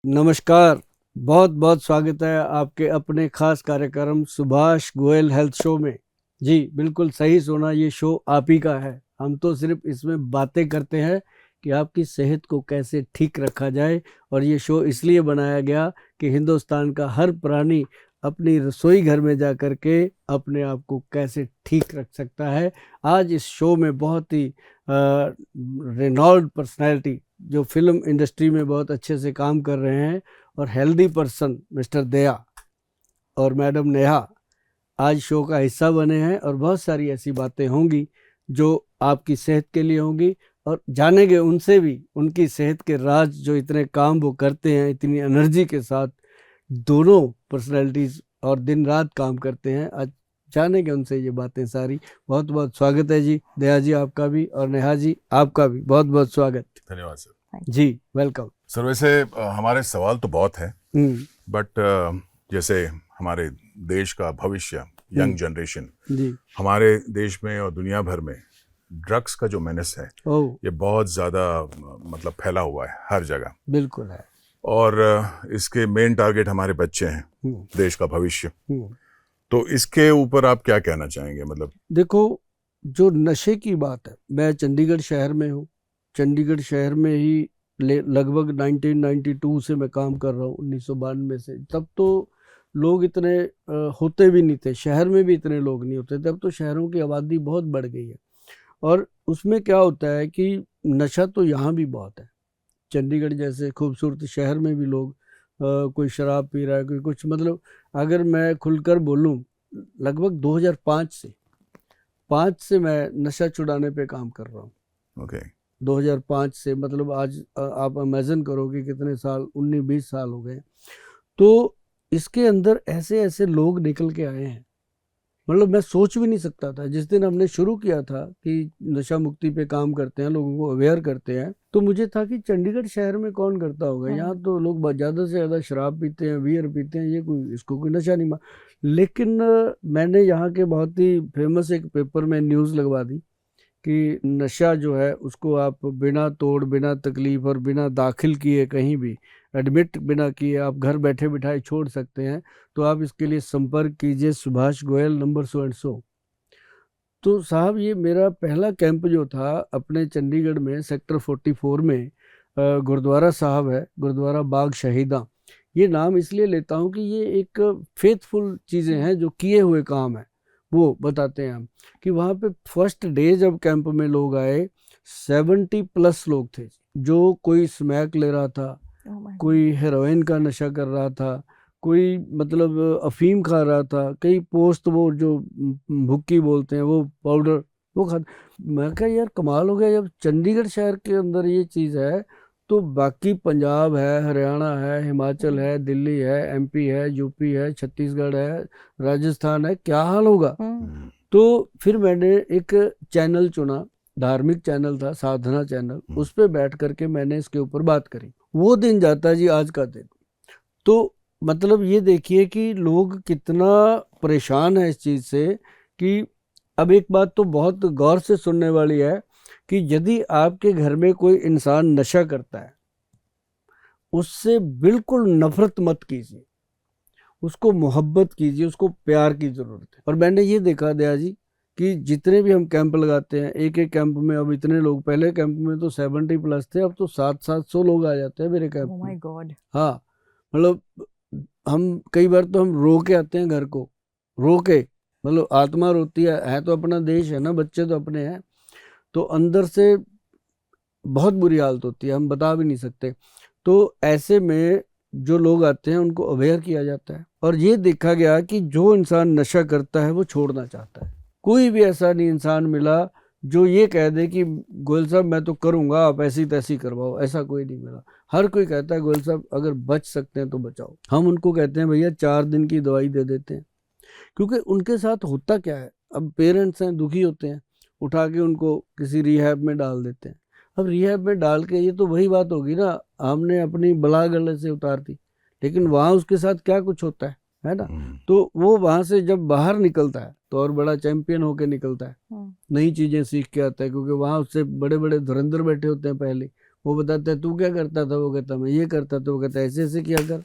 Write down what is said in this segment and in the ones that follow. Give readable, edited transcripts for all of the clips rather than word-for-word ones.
नमस्कार। बहुत बहुत स्वागत है आपके अपने खास कार्यक्रम सुभाष गोयल हेल्थ शो में। जी बिल्कुल सही सुना, ये शो आप ही का है। हम तो सिर्फ इसमें बातें करते हैं कि आपकी सेहत को कैसे ठीक रखा जाए, और ये शो इसलिए बनाया गया कि हिंदुस्तान का हर प्राणी अपनी रसोई घर में जा कर के अपने आप को कैसे ठीक रख सकता है। आज इस शो में बहुत ही रेनॉल्ड पर्सनैलिटी जो फिल्म इंडस्ट्री में बहुत अच्छे से काम कर रहे हैं और हेल्दी पर्सन मिस्टर दया और मैडम नेहा आज शो का हिस्सा बने हैं, और बहुत सारी ऐसी बातें होंगी जो आपकी सेहत के लिए होंगी, और जानेंगे उनसे भी उनकी सेहत के राज, जो इतने काम वो करते हैं इतनी एनर्जी के साथ। दोनों पर्सनैलिटीज और दिन रात काम करते हैं। आज जानेंगे उनसे ये बातें सारी। बहुत बहुत स्वागत है जी दया जी आपका भी, और नेहा जी आपका भी बहुत बहुत स्वागत। धन्यवाद सर। जी वेलकम सर वैसे हमारे सवाल तो बहुत हैं, बट जैसे हमारे देश का भविष्य, यंग जनरेशन, जी हमारे देश में और दुनिया भर में ड्रग्स का जो मेनेस है ये बहुत ज़्यादा मतलब फैला हुआ है हर जगह। बिल्कुल है। और इसके मेन टारगेट हमारे बच्चे हैं, देश का भविष्य। तो इसके ऊपर आप क्या कहना चाहेंगे? मतलब देखो, जो नशे की बात है, मैं चंडीगढ़ शहर में हूँ। चंडीगढ़ शहर में ही लगभग 1992 से मैं काम कर रहा हूँ, 1992 से। तब तो लोग इतने होते भी नहीं थे, शहर में भी इतने लोग नहीं होते थे। अब तो शहरों की आबादी बहुत बढ़ गई है, और उसमें क्या होता है कि नशा तो यहाँ भी बहुत है। चंडीगढ़ जैसे खूबसूरत शहर में भी लोग कोई शराब पी रहा है, कोई कुछ। मतलब अगर मैं खुलकर बोलूं, लगभग 2005 से मैं नशा छुड़ाने पे काम कर रहा हूँ। ओके 2005 से, मतलब आज आप इमेजिन करोगे कितने साल, 19-20 साल हो गए। तो इसके अंदर ऐसे ऐसे लोग निकल के आए हैं, मतलब मैं सोच भी नहीं सकता था। जिस दिन हमने शुरू किया था कि नशा मुक्ति पे काम करते हैं, लोगों को अवेयर करते हैं, तो मुझे था कि चंडीगढ़ शहर में कौन करता होगा। यहाँ तो लोग ज़्यादा से ज़्यादा शराब पीते हैं, बियर पीते हैं, ये कोई इसको कोई नशा नहीं लेकिन मैंने यहाँ के बहुत ही फेमस एक पेपर में न्यूज़ लगवा दी कि नशा जो है उसको आप बिना तोड़, बिना तकलीफ और बिना दाखिल किए, कहीं भी एडमिट बिना किए आप घर बैठे बिठाए छोड़ सकते हैं। तो आप इसके लिए संपर्क कीजिए Subhash Goyal number so and so. तो साहब, ये मेरा पहला कैंप जो था अपने चंडीगढ़ में सेक्टर 44 में, गुरुद्वारा साहब है, गुरुद्वारा बाग शहीदा। ये नाम इसलिए लेता हूँ कि ये एक फेथफुल चीज़ें हैं, जो किए हुए काम है वो बताते हैं हम। कि वहाँ पे फर्स्ट डे जब कैंप में लोग आए, 70+ लोग थे। जो कोई स्मैक ले रहा था, कोई हेरोइन का नशा कर रहा था, कोई मतलब अफीम खा रहा था, कई पोस्ट वो जो भुक्की बोलते हैं वो पाउडर वो खा। मैं कहा यार कमाल हो गया, जब चंडीगढ़ शहर के अंदर ये चीज़ है तो बाकी पंजाब है, हरियाणा है, हिमाचल है, दिल्ली है, एमपी है, यूपी है, छत्तीसगढ़ है, राजस्थान है, क्या हाल होगा। तो फिर मैंने एक चैनल चुना, धार्मिक चैनल था, साधना चैनल। उस पर बैठ करके मैंने इसके ऊपर बात करी। वो दिन जाता जी आज का दिन। तो मतलब ये देखिए कि लोग कितना परेशान है इस चीज़ से। कि अब एक बात तो बहुत गौर से सुनने वाली है कि यदि आपके घर में कोई इंसान नशा करता है, उससे बिल्कुल नफरत मत कीजिए, उसको मोहब्बत कीजिए, उसको प्यार की ज़रूरत है। और मैंने ये देखा दया जी कि जितने भी हम कैंप लगाते हैं, एक एक कैंप में अब इतने लोग, पहले कैंप में तो 70+ थे, अब तो 700 लोग आ जाते हैं मेरे कैंप में। My God. हाँ, मतलब हम कई बार तो हम रो के आते हैं घर को, रो के, मतलब आत्मा रोती है तो अपना देश है ना, बच्चे तो अपने हैं। तो अंदर से बहुत बुरी हालत होती है, हम बता भी नहीं सकते। तो ऐसे में जो लोग आते हैं उनको अवेयर किया जाता है, और ये देखा गया कि जो इंसान नशा करता है वो छोड़ना चाहता है। कोई भी ऐसा नहीं इंसान मिला जो ये कह दे कि गोयल साहब मैं तो करूंगा, आप ऐसी तैसी करवाओ, ऐसा कोई नहीं मिला। हर कोई कहता है गोयल साहब अगर बच सकते हैं तो बचाओ। हम उनको कहते हैं भैया 4 दिन की दवाई दे देते हैं। क्योंकि उनके साथ होता क्या है, अब पेरेंट्स हैं, दुखी होते हैं, उठा के उनको किसी रिहैब में डाल देते हैं। अब रिहैब में डाल के, ये तो वही बात होगी ना, हमने अपनी बला गले से उतार दी, लेकिन वहाँ उसके साथ क्या कुछ होता है ना। तो वो वहाँ से जब बाहर निकलता है तो और बड़ा चैंपियन होके निकलता है, नई चीजें सीख के आता है, क्योंकि वहाँ उससे बड़े बड़े धुरंधर बैठे होते हैं पहले, वो बताता है तू क्या करता था, वो कहता मैं ये करता था, वो कहता है ऐसे ऐसे किया कर,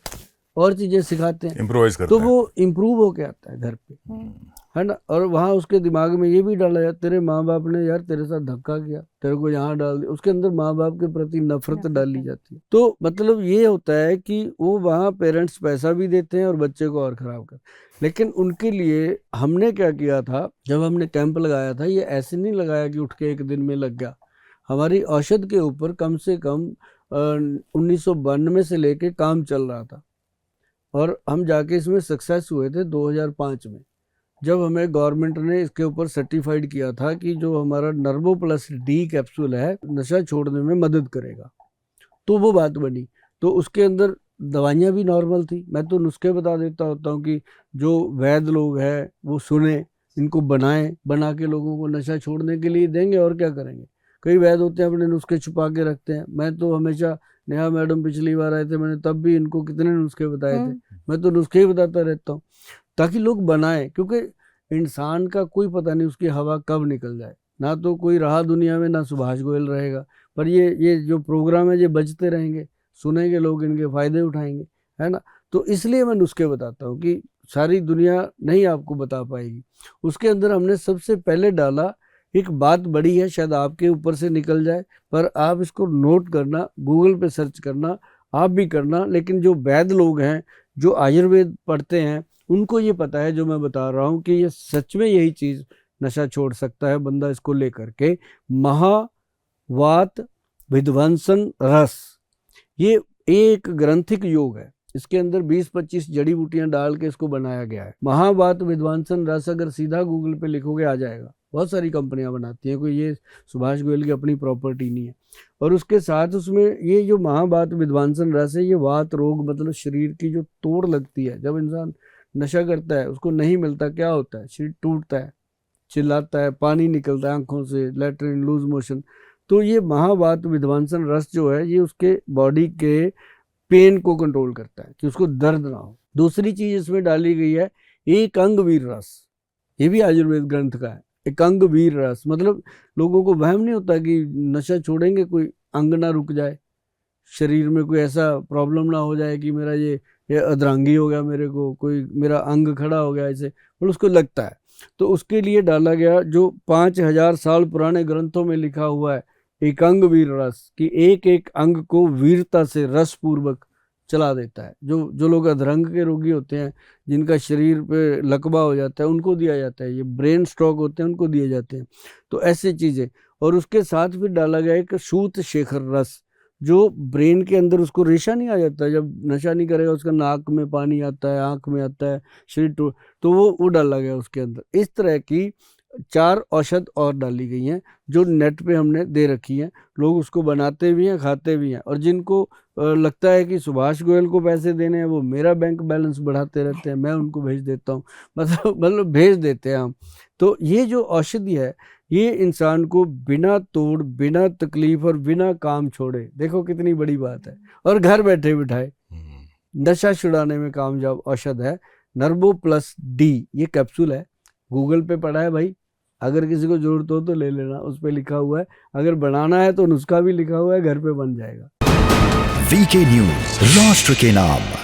और चीजें सिखाते हैं, इम्प्रोवाइज करते तो हैं। वो इम्प्रूव होके आता है घर पे, है ना। और वहाँ उसके दिमाग में ये भी डाला जाता, तेरे माँ बाप ने यार तेरे साथ धक्का किया, तेरे को यहाँ डाल दिया, उसके अंदर माँ बाप के प्रति नफरत डाली जाती है। तो मतलब ये होता है कि वो वहाँ पेरेंट्स पैसा भी देते हैं और बच्चे को और खराब कर। लेकिन उनके लिए हमने क्या किया था, जब हमने कैंप लगाया था, ये ऐसे नहीं लगाया कि उठ के एक दिन में लग गया। हमारी औषध के ऊपर कम से कम 1992 से लेके काम चल रहा था, और हम जाके इसमें सक्सेस हुए थे 2005 में, जब हमें गवर्नमेंट ने इसके ऊपर सर्टिफाइड किया था कि जो हमारा नर्वो प्लस डी कैप्सूल है नशा छोड़ने में मदद करेगा। तो वो बात बनी। तो उसके अंदर दवाइयाँ भी नॉर्मल थी। मैं तो नुस्खे बता देता होता हूँ कि जो वैद्य लोग हैं वो सुने, इनको बनाएं, बना के लोगों को नशा छोड़ने के लिए देंगे, और क्या करेंगे। कई वैद्य होते हैं अपने नुस्खे छुपा के रखते हैं। मैं तो हमेशा, नेहा मैडम पिछली बार आए थे, मैंने तब भी इनको कितने नुस्खे बताए थे। मैं तो नुस्खे ही बताता रहता हूँ ताकि लोग बनाएं, क्योंकि इंसान का कोई पता नहीं उसकी हवा कब निकल जाए। ना तो कोई रहा दुनिया में, ना सुभाष गोयल रहेगा, पर ये जो प्रोग्राम है ये बजते रहेंगे, सुनेंगे लोग, इनके फायदे उठाएंगे, है ना। तो इसलिए मैं नुस्खे बताता हूँ कि सारी दुनिया नहीं आपको बता पाएगी। उसके अंदर हमने सबसे पहले डाला, एक बात बड़ी है, शायद आपके ऊपर से निकल जाए, पर आप इसको नोट करना, गूगल पे सर्च करना, आप भी करना। लेकिन जो वैद्य लोग हैं, जो आयुर्वेद पढ़ते हैं, उनको ये पता है जो मैं बता रहा हूँ कि ये सच में यही चीज़ नशा छोड़ सकता है बंदा इसको लेकर के। महावात विध्वंसन रस, ये एक ग्रंथिक योग है। इसके अंदर 20-25 जड़ी बूटियां डाल के इसको बनाया गया है। महावात विध्वंसन रस अगर सीधा गूगल पे लिखोगे आ जाएगा। बहुत सारी कंपनियां बनाती हैं, कोई ये सुभाष गोयल की अपनी प्रॉपर्टी नहीं है। और उसके साथ उसमें ये जो महावात विध्वंसन रस है, ये वात रोग, मतलब शरीर की जो तोड़ लगती है, जब इंसान नशा करता है उसको नहीं मिलता, क्या होता है, शरीर टूटता है, चिल्लाता है, पानी निकलता है आंखों से, लैट्रिन, लूज मोशन। तो ये महावात विध्वंसन रस जो है, ये उसके बॉडी के पेन को कंट्रोल करता है कि उसको दर्द ना हो। दूसरी चीज इसमें डाली गई है एक अंग वीर रस, ये भी आयुर्वेद ग्रंथ का है। एक अंग वीर रस मतलब लोगों को वहम नहीं होता कि नशा छोड़ेंगे कोई अंग ना रुक जाए, शरीर में कोई ऐसा प्रॉब्लम ना हो जाए कि मेरा ये अधरंगी हो गया, मेरे को कोई मेरा अंग खड़ा हो गया, ऐसे मतलब उसको लगता है। तो उसके लिए डाला गया जो 5000 साल पुराने ग्रंथों में लिखा हुआ है, एक अंग वीर रस, कि एक एक अंग को वीरता से रस पूर्वक चला देता है। जो लोग अधरंग के रोगी होते हैं, जिनका शरीर पे लकवा हो जाता है, उनको दिया जाता है। ये ब्रेन स्ट्रोक होते हैं, उनको दिए जाते हैं। तो ऐसी चीज़ें। और उसके साथ फिर डाला गया एक सूत शेखर रस, जो ब्रेन के अंदर उसको रेशा नहीं आ जाता, जब नशा नहीं करेगा उसका नाक में पानी आता है, आँख में आता है, शरीर तो वो डाला गया उसके अंदर। इस तरह की 4 औषध और डाली गई हैं जो नेट पे हमने दे रखी हैं। लोग उसको बनाते भी हैं, खाते भी हैं। और जिनको लगता है कि सुभाष गोयल को पैसे देने हैं, वो मेरा बैंक बैलेंस बढ़ाते रहते हैं, मैं उनको भेज देता हूँ, मतलब भेज देते हैं हम। तो ये जो औषधि है, ये इंसान को बिना तोड़, बिना तकलीफ और बिना काम छोड़े, देखो कितनी बड़ी बात है, और घर बैठे बिठाए नशा छुड़ाने में कामयाब औषध है। नर्वो प्लस डी ये कैप्सूल है, गूगल पे पड़ा है भाई, अगर किसी को जरूरत हो तो ले लेना, उस पे लिखा हुआ है। अगर बनाना है तो नुस्खा भी लिखा हुआ है, घर पे बन जाएगा। वीके न्यूज, राष्ट्र के नाम।